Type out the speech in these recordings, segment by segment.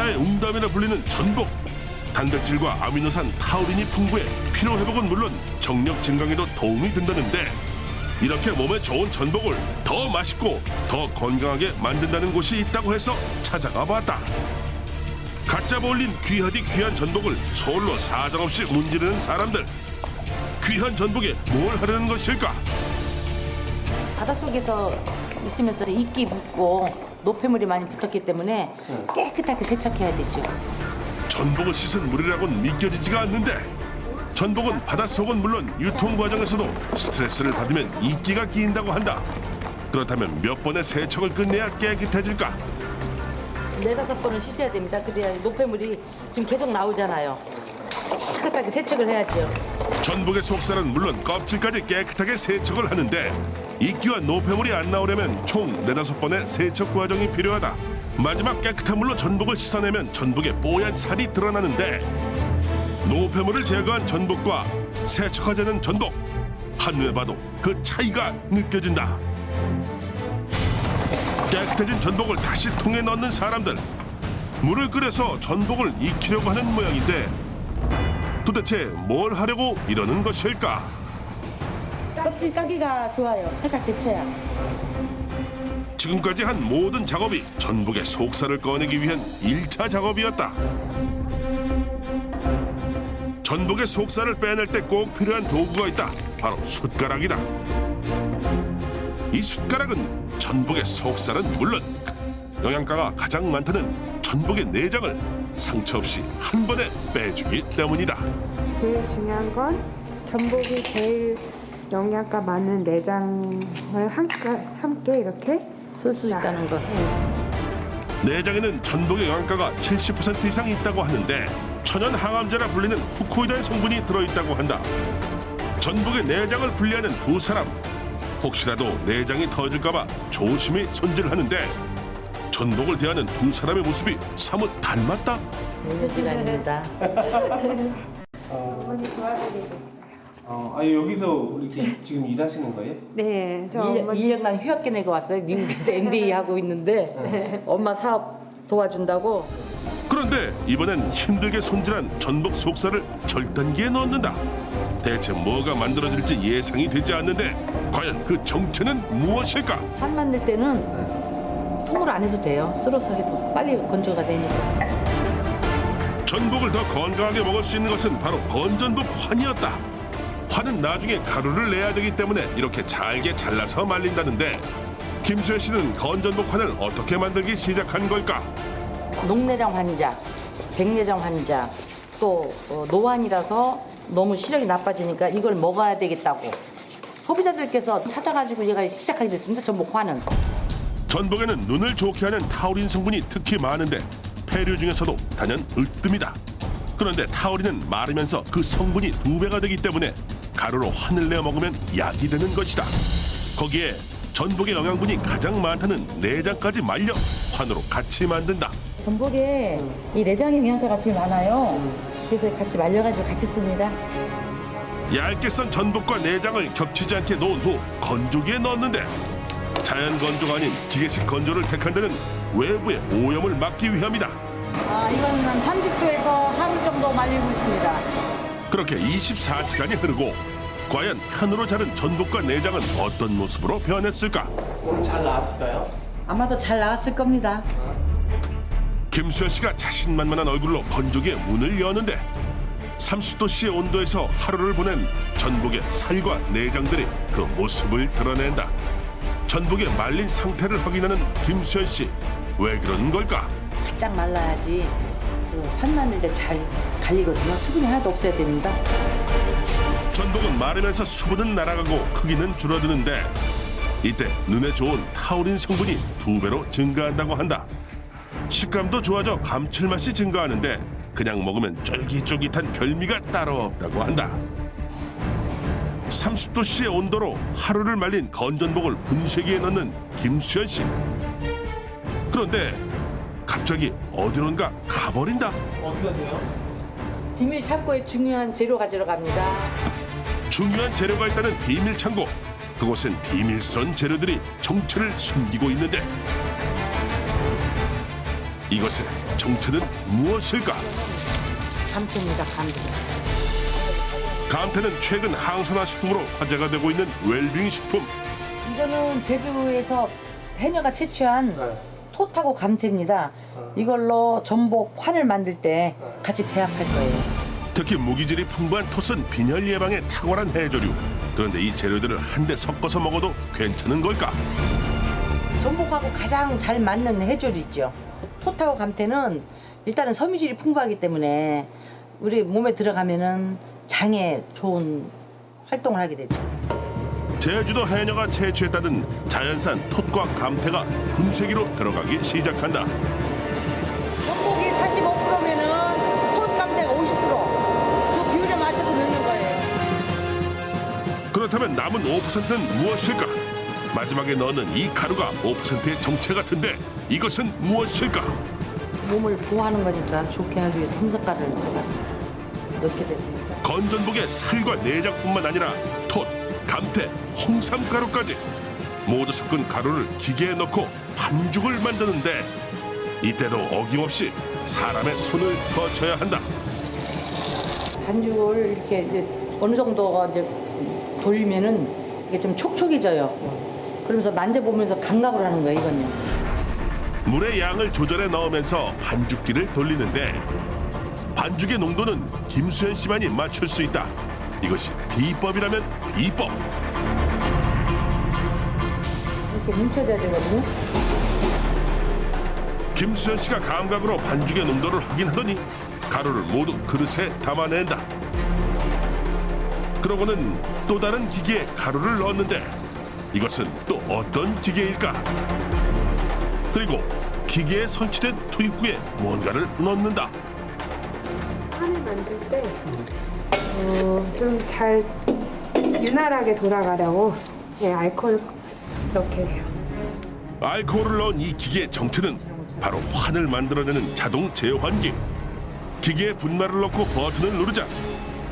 천하의 웅담이라 불리는 전복. 단백질과 아미노산 타우린이 풍부해 피로 회복은 물론 정력 증강에도 도움이 된다는데, 이렇게 몸에 좋은 전복을 더 맛있고 더 건강하게 만든다는 곳이 있다고 해서 찾아가 봤다. 갓 잡아 올린 귀하디 귀한 전복을 솔로 사정없이 문지르는 사람들. 귀한 전복에 뭘 하려는 것일까? 바닷속에서 있으면서 이끼 묻고 노폐물이 많이 붙었기 때문에 깨끗하게 세척해야 되죠. 전복을 씻은 물이라고는 믿겨지지가 않는데, 전복은 바닷속은 물론 유통 과정에서도 스트레스를 받으면 이끼가 끼인다고 한다. 그렇다면 몇 번의 세척을 끝내야 깨끗해질까? 4-5번은 씻어야 됩니다. 그래야 노폐물이 지금 계속 나오잖아요. 깨끗하게 세척을 해야죠. 전복의 속살은 물론 껍질까지 깨끗하게 세척을 하는데, 이끼와 노폐물이 안 나오려면 총 4-5번의 세척 과정이 필요하다. 마지막 깨끗한 물로 전복을 씻어내면 전복에 뽀얀 살이 드러나는데, 노폐물을 제거한 전복과 세척하지 않은 전복, 한눈에 봐도 그 차이가 느껴진다. 깨끗해진 전복을 다시 통에 넣는 사람들. 물을 끓여서 전복을 익히려고 하는 모양인데, 도대체 뭘 하려고 이러는 것일까? 껍질 까기가 좋아요. 살짝 데쳐야. 지금까지 한 모든 작업이 전복의 속살을 꺼내기 위한 1차 작업이었다. 전복의 속살을 빼낼 때 꼭 필요한 도구가 있다. 바로 숟가락이다. 이 숟가락은 전복의 속살은 물론 영양가가 가장 많다는 전복의 내장을 상처 없이 한 번에 빼주기 때문이다. 제일 중요한 건 전복이 제일 영양가 많은 내장을 함께 이렇게 쓸 수 있다는 거. 내장에는 전복의 영양가가 70% 이상 있다고 하는데, 천연 항암제라 불리는 후코이다의 성분이 들어있다고 한다. 전복의 내장을 분리하는 두 사람, 혹시라도 내장이 터질까봐 조심히 손질하는데, 전복을 대하는 두 사람의 모습이 사뭇 닮았다. 시간입니다. 어머니 도와드리겠어요. 여기서 이렇게 지금 일하시는 거예요? 네, 저 어머니 1년간 휴학기 내고 왔어요. 미국에서 MBA 하고 있는데 엄마 사업 도와준다고. 그런데 이번엔 힘들게 손질한 전복 속살을 절단기에 넣는다. 대체 뭐가 만들어질지 예상이 되지 않는데, 과연 그 정체는 무엇일까? 한 만들 때는 통으로 안 해도 돼요. 쓸어서 해도 빨리 건조가 되니까. 전복을 더 건강하게 먹을 수 있는 것은 바로 건전복 환이었다. 환은 나중에 가루를 내야 되기 때문에 이렇게 잘게 잘라서 말린다는데, 김수혜 씨는 건전복 환을 어떻게 만들기 시작한 걸까? 녹내장 환자, 백내장 환자, 또 노환이라서 너무 시력이 나빠지니까 이걸 먹어야 되겠다고 소비자들께서 찾아가지고 얘가 시작하게 됐습니다. 전복 환은. 전복에는 눈을 좋게 하는 타우린 성분이 특히 많은데, 폐류 중에서도 단연 으뜸이다. 그런데 타우린은 마르면서 그 성분이 2배가 되기 때문에 가루로 환을 내어 먹으면 약이 되는 것이다. 거기에 전복의 영양분이 가장 많다는 내장까지 말려 환으로 같이 만든다. 전복에 이 내장의 영양가가 제일 많아요. 그래서 같이 말려가지고 같이 씁니다. 얇게 썬 전복과 내장을 겹치지 않게 놓은 후 건조기에 넣었는데, 자연 건조가 아닌 기계식 건조를 택한 데는 외부의 오염을 막기 위함이다. 이건 한 30도에서 하루 정도 말리고 있습니다. 그렇게 24시간이 흐르고, 과연 한으로 자른 전복과 내장은 어떤 모습으로 변했을까? 오늘 잘 나왔을까요? 아마도 잘 나왔을 겁니다. 김수현 씨가 자신만만한 얼굴로 건조기에 문을 여는데, 30도씨의 온도에서 하루를 보낸 전복의 살과 내장들이 그 모습을 드러낸다. 전복의 말린 상태를 확인하는 김수현 씨, 왜 그러는 걸까? 바짝 말라야지 환 만들 때 잘 갈리거든요. 수분이 하나도 없어야 됩니다. 전복은 마르면서 수분은 날아가고 크기는 줄어드는데, 이때 눈에 좋은 타우린 성분이 2배로 증가한다고 한다. 식감도 좋아져 감칠맛이 증가하는데, 그냥 먹으면 쫄깃쫄깃한 별미가 따로 없다고 한다. 30도씨의 온도로 하루를 말린 건전복을 분쇄기에 넣는 김수현 씨. 그런데 갑자기 어디론가 가버린다. 어디 가세요? 비밀 창고에 중요한 재료 가지러 갑니다. 중요한 재료가 있다는 비밀 창고. 그곳엔 비밀스러운 재료들이 정체를 숨기고 있는데, 이것의 정체는 무엇일까? 감태입니다, 감태. 감태는 최근 항산화 식품으로 화제가 되고 있는 웰빙 식품. 이거는 제주에서 해녀가 채취한 네. 톳하고 감태입니다. 이걸로 전복 환을 만들 때 같이 배합할 거예요. 특히 무기질이 풍부한 톳은 빈혈 예방에 탁월한 해조류. 그런데 이 재료들을 한데 섞어서 먹어도 괜찮은 걸까? 전복하고 가장 잘 맞는 해조류 있죠. 톳하고 감태는 일단은 섬유질이 풍부하기 때문에 우리 몸에 들어가면은 장에 좋은 활동을 하게 되죠. 제주도 해녀가 채취했다는 자연산 톳과 감태가 분쇄기로 들어가기 시작한다. 전복이 45%면은 톳 감태가 50%. 그 비율에 맞춰서 넣는 거예요. 그렇다면 남은 5%는 무엇일까? 마지막에 넣는 이 가루가 5%의 정체 같은데 이것은 무엇일까? 몸을 보호하는 거니까 좋게 하기 위해서 홈젓가루를 제가 넣게 됐습니다. 건전복의 살과 내장뿐만 아니라 톳, 감태, 홍삼가루까지 모두 섞은 가루를 기계에 넣고 반죽을 만드는데 이때도 어김없이 사람의 손을 거쳐야 한다. 반죽을 이렇게 이제 어느 정도가 이제 돌리면은 이게 좀 촉촉해져요. 그러면서 만져보면서 감각을 하는 거예요, 이건요. 물의 양을 조절해 넣으면서 반죽기를 돌리는데 반죽의 농도는 김수현 씨만이 맞출 수 있다. 이것이 비법이라면 비법. 이렇게 뭉쳐져야 되거든요. 김수현 씨가 감각으로 반죽의 농도를 확인하더니 가루를 모두 그릇에 담아낸다. 그러고는 또 다른 기계에 가루를 넣었는데 이것은 또 어떤 기계일까? 그리고 기계에 설치된 투입구에 뭔가를 넣는다. 판을 만들 때 좀 잘 유난하게 돌아가려고 알코올 이렇게 해요. 알코올을 넣은 이 기계의 정체는 바로 환을 만들어내는 자동 제환기. 기계에 분말을 넣고 버튼을 누르자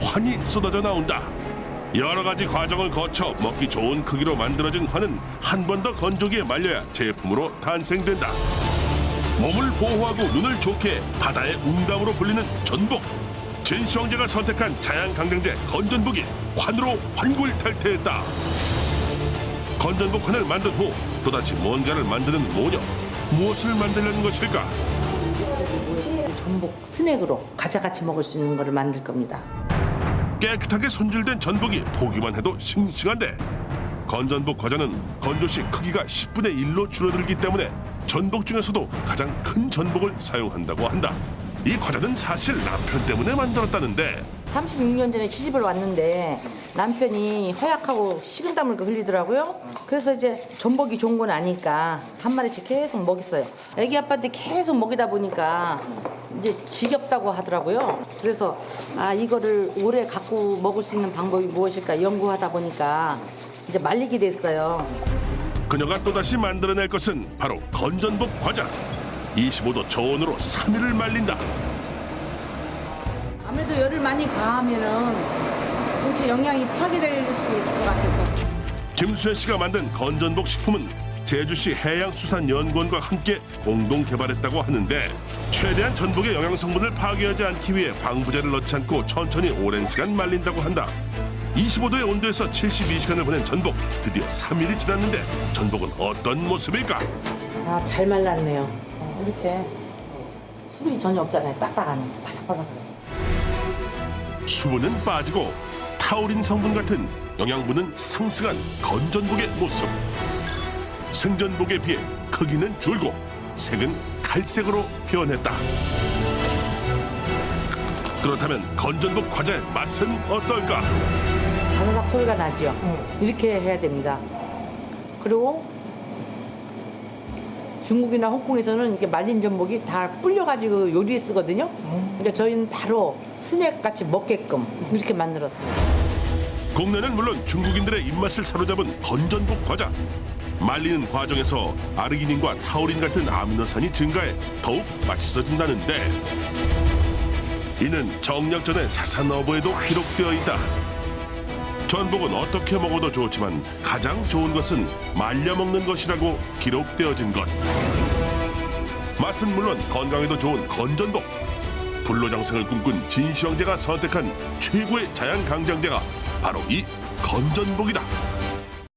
환이 쏟아져 나온다. 여러 가지 과정을 거쳐 먹기 좋은 크기로 만들어진 환은 한 번 더 건조기에 말려야 제품으로 탄생된다. 몸을 보호하고 눈을 좋게 해 바다의 웅담으로 불리는 전복. 진시황제가 선택한 자양강장제 건전복이 환으로 환골탈태했다. 건전복 환을 만든 후 또다시 뭔가를 만드는 모녀. 무엇을 만들려는 것일까? 전복 스낵으로 과자같이 먹을 수 있는 거를 만들 겁니다. 깨끗하게 손질된 전복이 보기만 해도 싱싱한데 건전복 과자는 건조 시 크기가 10분의 1로 줄어들기 때문에 전복 중에서도 가장 큰 전복을 사용한다고 한다. 이 과자는 사실 남편 때문에 만들었다는데 36년 전에 시집을 왔는데 남편이 허약하고 식은땀을 흘리더라고요. 그래서 이제 전복이 좋은 건 아니까 한 마리씩 계속 먹였어요. 애기 아빠한테 계속 먹이다 보니까 이제 지겹다고 하더라고요. 그래서 이거를 오래 갖고 먹을 수 있는 방법이 무엇일까 연구하다 보니까 이제 말리게 됐어요. 그녀가 또다시 만들어낼 것은 바로 건전복 과자. 25도 저온으로 3일을 말린다. 아무래도 열을 많이 가하면은 혹시 영양이 파괴될 수 있을 것 같아서. 김수현 씨가 만든 건전복 식품은 제주시 해양수산연구원과 함께 공동 개발했다고 하는데 최대한 전복의 영양 성분을 파괴하지 않기 위해 방부제를 넣지 않고 천천히 오랜 시간 말린다고 한다. 25도의 온도에서 72시간을 보낸 전복. 드디어 3일이 지났는데 전복은 어떤 모습일까? 잘 말랐네요. 이렇게 수분이 전혀 없잖아요. 딱딱하네. 바삭바삭하네. 수분은 빠지고 타우린 성분 같은 영양분은 상승한 건전복의 모습. 생전복에 비해 크기는 줄고 색은 갈색으로 변했다. 그렇다면 건전복 과자의 맛은 어떨까? 바삭바삭 소리가 나죠. 이렇게 해야 됩니다. 그리고 중국이나 홍콩에서는 이렇게 말린 전복이 다 불려가지고 요리에 쓰거든요. 근데 저희는 바로 스낵 같이 먹게끔 이렇게 만들었습니다. 국내는 물론 중국인들의 입맛을 사로잡은 건전복 과자. 말리는 과정에서 아르기닌과 타우린 같은 아미노산이 증가해 더욱 맛있어진다는데 이는 정력 전의 자산 어부에도 기록되어 있다. 전복은 어떻게 먹어도 좋지만 가장 좋은 것은 말려 먹는 것이라고 기록되어진 것. 맛은 물론 건강에도 좋은 건전복. 불로장생을 꿈꾼 진시 형제가 선택한 최고의 자연 강장제가 바로 이 건전복이다.